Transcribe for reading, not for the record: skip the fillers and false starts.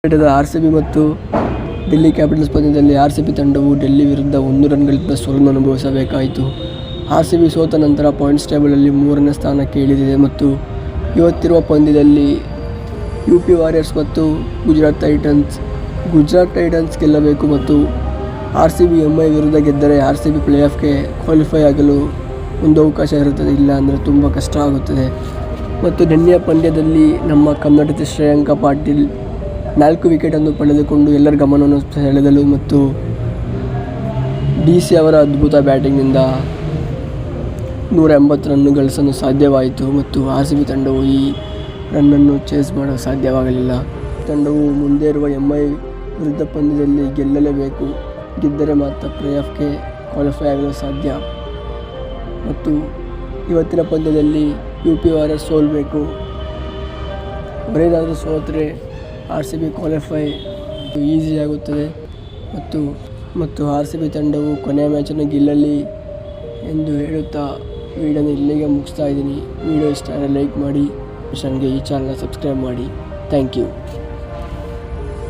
ಕ್ರಿಕೆಟದ RCB ಮತ್ತು Delhi capitals ಪಂದ್ಯದಲ್ಲಿ RCB ತಂಡವು ಡೆಲ್ಲಿ ವಿರುದ್ಧ 1 ರನ್ಗಳಿಂದ ಸೋಲನ್ನು ಅನುಭವಿಸಬೇಕಾಯಿತು. ಆರ್‌ಸಿಬಿ ಸೋತ ನಂತರ ಪಾಯಿಂಟ್ಸ್ ಟೇಬಲ್ನಲ್ಲಿ 3ನೇ ಸ್ಥಾನಕ್ಕೆ ಇಳಿದಿದೆ ಮತ್ತು ಇವತ್ತಿರುವ ಪಂದ್ಯದಲ್ಲಿ ಯುಪಿ ವಾರಿಯರ್ಸ್ ಮತ್ತು ಗುಜರಾತ್ ಟೈಟನ್ಸ್ ಗೆಲ್ಲಬೇಕು ಮತ್ತು ಆರ್‌ಸಿಬಿ ಎಂಐ ವಿರುದ್ಧ ಗೆದ್ದರೆ ಆರ್‌ಸಿಬಿ ಪ್ಲೇಆಫ್ಗೆ ಕ್ವಾಲಿಫೈ ಆಗಲು ಒಂದು ಅವಕಾಶ ಇರುತ್ತದೆ. ಇಲ್ಲ ಅಂದರೆ ತುಂಬ ಕಷ್ಟ ಆಗುತ್ತದೆ. ಮತ್ತು ನಿನ್ನೆಯ ಪಂದ್ಯದಲ್ಲಿ ನಮ್ಮ ಕನ್ನಡದ ಶ್ರೇಯಾಂಕ ಪಾಟೀಲ್ 4 ವಿಕೆಟನ್ನು ಪಡೆದುಕೊಂಡು ಎಲ್ಲರ ಗಮನವನ್ನು ಸೆಳೆದಳು ಮತ್ತು ಡಿಸಿ ಅವರ ಅದ್ಭುತ ಬ್ಯಾಟಿಂಗ್ನಿಂದ 180 ರನ್ ಗಳಿಸಲು ಸಾಧ್ಯವಾಯಿತು ಮತ್ತು ಆರ್‌ಸಿಬಿ ತಂಡವು ಈ ರನ್ನನ್ನು ಚೇಸ್ ಮಾಡಲು ಸಾಧ್ಯವಾಗಲಿಲ್ಲ. ತಂಡವು ಮುಂದೆ ಇರುವ ಎಂಐ ವಿರುದ್ಧ ಪಂದ್ಯದಲ್ಲಿ ಗೆಲ್ಲಲೇಬೇಕು. ಗೆದ್ದರೆ ಮಾತ್ರ ಪ್ಲೇಆಫ್ಗೆ ಕ್ವಾಲಿಫೈ ಆಗಲು ಸಾಧ್ಯ ಮತ್ತು ಇವತ್ತಿನ ಪಂದ್ಯದಲ್ಲಿ ಯುಪಿ ವಾರಿಯರ್ಸ್ ಸೋಲಬೇಕು. ಅವರೇನಾದರೂ ಸೋತರೆ ಆರ್‌ಸಿಬಿ ಕ್ವಾಲಿಫೈ ಈಸಿಯಾಗುತ್ತದೆ ಮತ್ತು ಆರ್‌ಸಿಬಿ ತಂಡವು ಕೊನೆಯ ಮ್ಯಾಚನ್ನು ಗೆಲ್ಲಲಿ ಎಂದು ಹೇಳುತ್ತಾ ವಿಡಿಯೋನ ಇಲ್ಲಿಗೆ ಮುಗಿಸ್ತಾ ಇದ್ದೀನಿ. ವಿಡಿಯೋ ಇಷ್ಟ ಆದರೆ ಲೈಕ್ ಮಾಡಿ, ಈ ಚಾನಲ್ನ ಸಬ್ಸ್ಕ್ರೈಬ್ ಮಾಡಿ. Thank you.